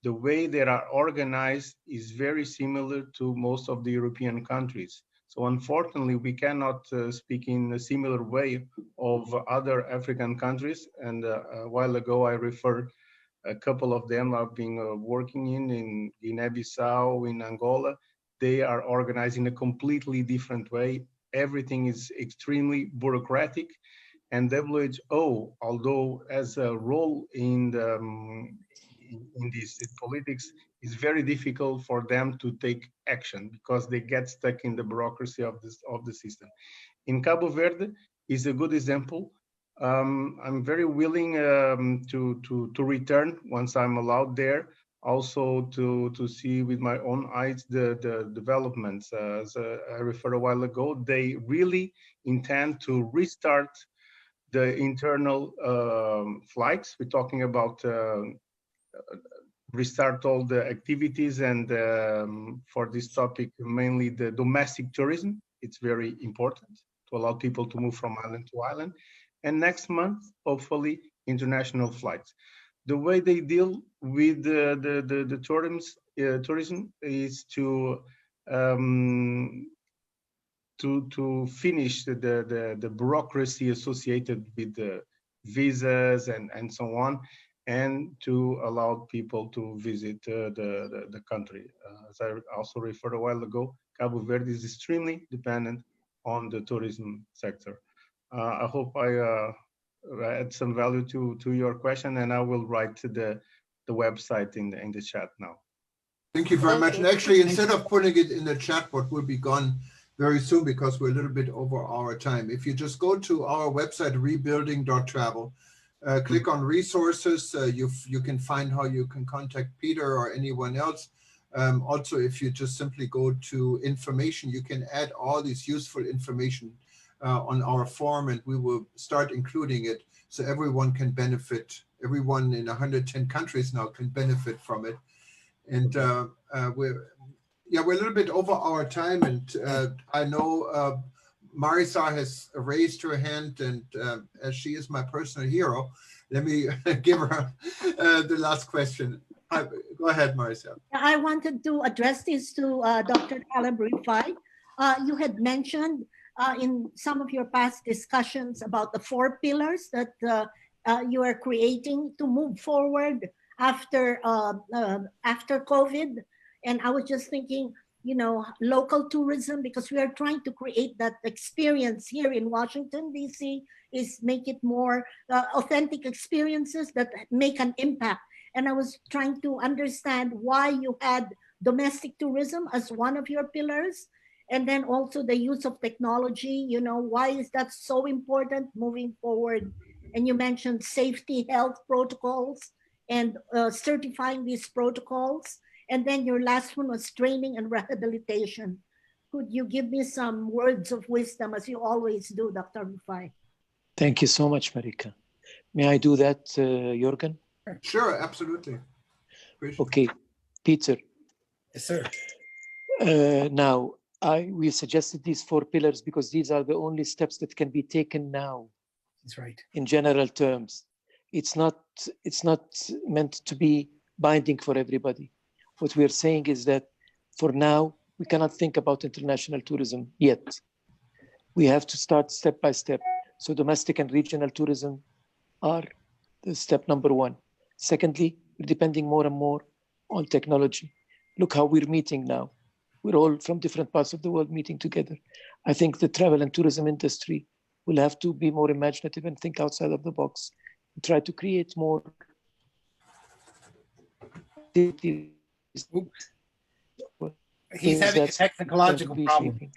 the way they are organized is very similar to most of the European countries. So unfortunately, we cannot speak in a similar way of other African countries. And a while ago, I referred a couple of them I've been working in Guinea-Bissau, in Angola. They are organized in a completely different way. Everything is extremely bureaucratic, and WHO, although has a role in this politics, is very difficult for them to take action because they get stuck in the bureaucracy of the system. In Cabo Verde is a good example. I'm very willing to return once I'm allowed there, also to see with my own eyes the developments. As I referred a while ago, they really intend to restart the internal flights. We're talking about restart all the activities, and for this topic, mainly the domestic tourism. It's very important to allow people to move from island to island. And next month, hopefully, international flights. The way they deal with the tourism is to finish the bureaucracy associated with the visas and so on, and to allow people to visit the country. As I also referred a while ago, Cabo Verde is extremely dependent on the tourism sector. I hope I add some value to your question, and I will write to the website in the chat now. Thank you very much. And actually, instead of putting it in the chat, what will be gone very soon because we're a little bit over our time. If you just go to our website, rebuilding.travel, click on resources, you can find how you can contact Peter or anyone else. Also, if you just simply go to information, you can add all this useful information on our form, and we will start including it so everyone can benefit. Everyone in 110 countries now can benefit from it. And we're a little bit over our time, and I know Marisa has raised her hand, and as she is my personal hero, let me give her the last question. Go ahead, Marisa. I wanted to address this to Dr. Taleb Rifai. You had mentioned in some of your past discussions about the 4 pillars that you are creating to move forward after COVID. And I was just thinking, you know, local tourism, because we are trying to create that experience here in Washington, D.C., is make it more authentic experiences that make an impact. And I was trying to understand why you had domestic tourism as one of your pillars, and then also the use of technology. You know, why is that so important moving forward? And you mentioned safety, health protocols, and certifying these protocols. And then your last one was training and rehabilitation. Could you give me some words of wisdom, as you always do, Dr. Rifai? Thank you so much, Marika. May I do that, Juergen? Sure, absolutely. Okay, Peter. Yes, sir. Now, we suggested these 4 pillars because these are the only steps that can be taken now. That's right. In general terms, it's not meant to be binding for everybody. What we're saying is that for now, we cannot think about international tourism yet. We have to start step by step. So domestic and regional tourism are the step number 1. Secondly, we're depending more and more on technology. Look how we're meeting now. We're all from different parts of the world meeting together. I think the travel and tourism industry We'll have to be more imaginative and think outside of the box and try to create more activities. He's having a technological problem.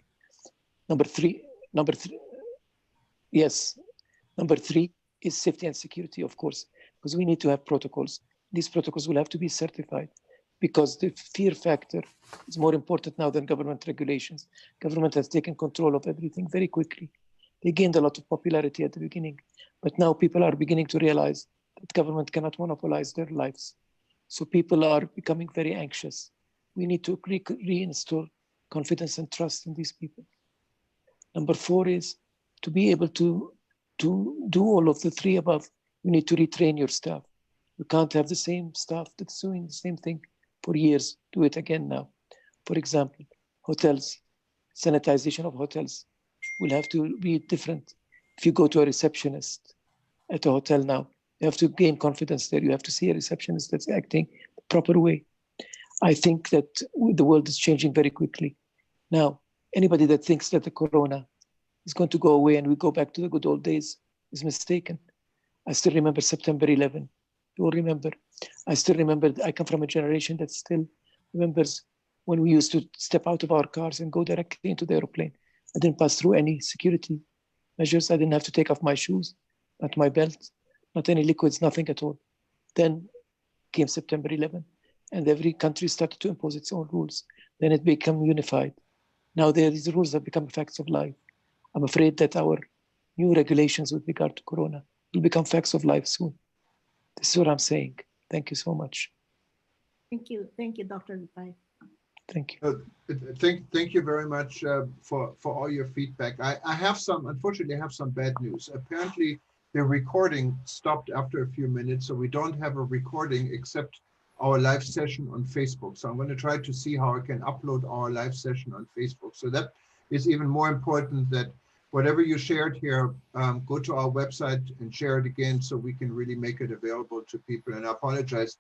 Number three, yes. Number three is safety and security, of course, because we need to have protocols. These protocols will have to be certified because the fear factor is more important now than government regulations. Government has taken control of everything very quickly. They gained a lot of popularity at the beginning, but now people are beginning to realize that government cannot monopolize their lives. So people are becoming very anxious. We need to reinstall confidence and trust in these people. Number four is to be able to do all of the three above. You need to retrain your staff. You can't have the same staff that's doing the same thing for years. Do it again now. For example, hotels, sanitization of hotels will have to be different. If you go to a receptionist at a hotel now, you have to gain confidence there. You have to see a receptionist that's acting the proper way. I think that the world is changing very quickly. Now, anybody that thinks that the corona is going to go away and we go back to the good old days is mistaken. I still remember September 11. You all remember. I still remember, I come from a generation that still remembers when we used to step out of our cars and go directly into the airplane. I didn't pass through any security measures. I didn't have to take off my shoes, not my belt, not any liquids, nothing at all. Then came September 11 and every country started to impose its own rules. Then it became unified. Now these rules have become facts of life. I'm afraid that our new regulations with regard to corona will become facts of life soon. This is what I'm saying. Thank you so much. Thank you, Dr. Rifai. Thank you. Thank you very much for all your feedback. Unfortunately, I have some bad news. Apparently, the recording stopped after a few minutes, so we don't have a recording except our live session on Facebook. So I'm going to try to see how I can upload our live session on Facebook. So that is even more important, that whatever you shared here, go to our website and share it again so we can really make it available to people. And I apologize.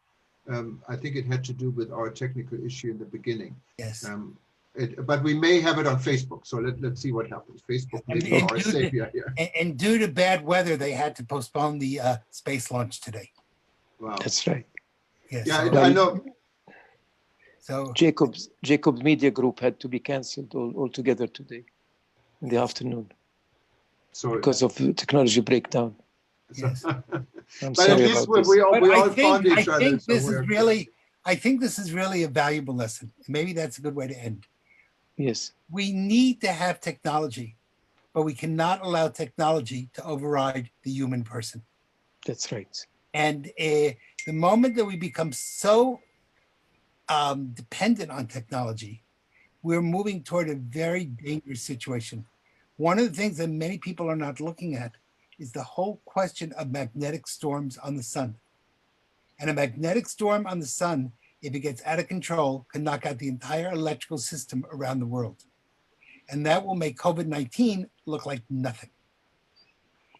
I think it had to do with our technical issue in the beginning. Yes. But we may have it on Facebook. So let's see what happens. Facebook may be our savior here. And due to bad weather, they had to postpone the space launch today. Wow. That's right. Yes. Yeah, I know. So Jacob's Media Group had to be cancelled altogether today in the afternoon. Sorry. Because of the technology breakdown. Yes. I'm but sorry at least about this. we all found each other. I think this is really a valuable lesson. Maybe that's a good way to end. Yes. We need to have technology, but we cannot allow technology to override the human person. That's right. And the moment that we become so dependent on technology, we're moving toward a very dangerous situation. One of the things that many people are not looking at is the whole question of magnetic storms on the sun. And a magnetic storm on the sun, if it gets out of control, can knock out the entire electrical system around the world. And that will make COVID-19 look like nothing.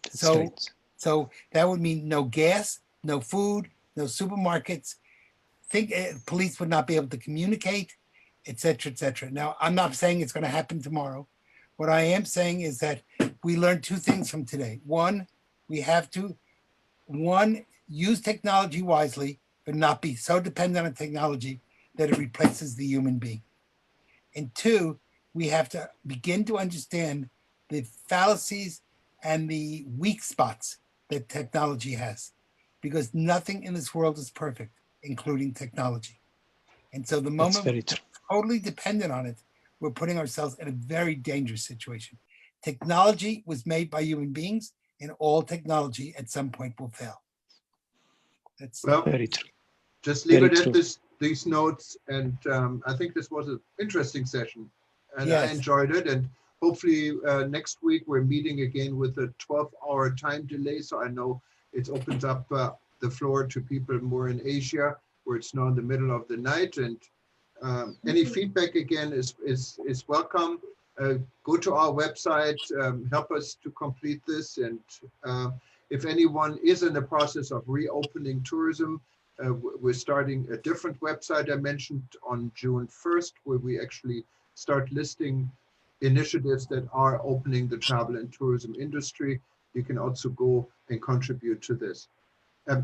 That's right. So that would mean no gas, no food, no supermarkets. Police would not be able to communicate, et cetera, et cetera. Now, I'm not saying it's going to happen tomorrow. What I am saying is that we learned two things from today. One, we have to, use technology wisely, but not be so dependent on technology that it replaces the human being. And two, we have to begin to understand the fallacies and the weak spots that technology has, because nothing in this world is perfect, including technology. And so the moment we're totally dependent on it, we're putting ourselves in a very dangerous situation. Technology was made by human beings, and all technology at some point will fail. That's very true. Just leave it at these notes. And I think this was an interesting session, and yes. I enjoyed it. And hopefully next week we're meeting again with a 12-hour time delay. So I know it opens up the floor to people more in Asia, where it's now in the middle of the night. And any feedback again is welcome. Go to our website, help us to complete this. And if anyone is in the process of reopening tourism, we're starting a different website I mentioned on June 1st, where we actually start listing initiatives that are opening the travel and tourism industry. You can also go and contribute to this.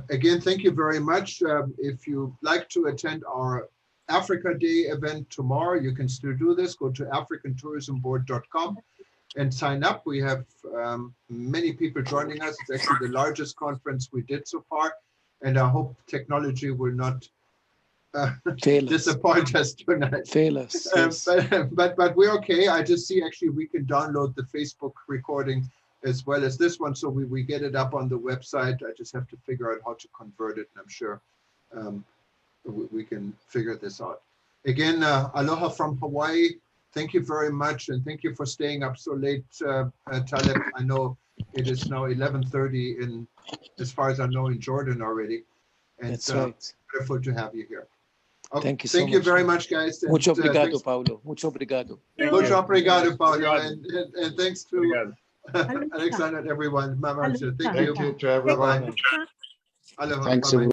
Again, thank you very much. If you like to attend our Africa Day event tomorrow, you can still do this. Go to africantourismboard.com and sign up. We have many people joining us. It's actually the largest conference we did so far. And I hope technology will not disappoint us tonight. Fail us. Yes. But we're okay. I just see actually we can download the Facebook recording as well as this one. So we get it up on the website. I just have to figure out how to convert it. And I'm sure we can figure this out. Again, aloha from Hawaii. Thank you very much. And thank you for staying up so late, Taleb. I know it is now 11:30 in, as far as I know, in Jordan already. And That's right. Wonderful to have you here. Okay. Thank you so much. Thank you very much, guys. And, Mucho obrigado, Paulo. Mucho obrigado. Mucho obrigado, Paulo. And thanks to Alexander and everyone. Thank you. Thank you to everyone. Aloha. Thanks, Bye-bye.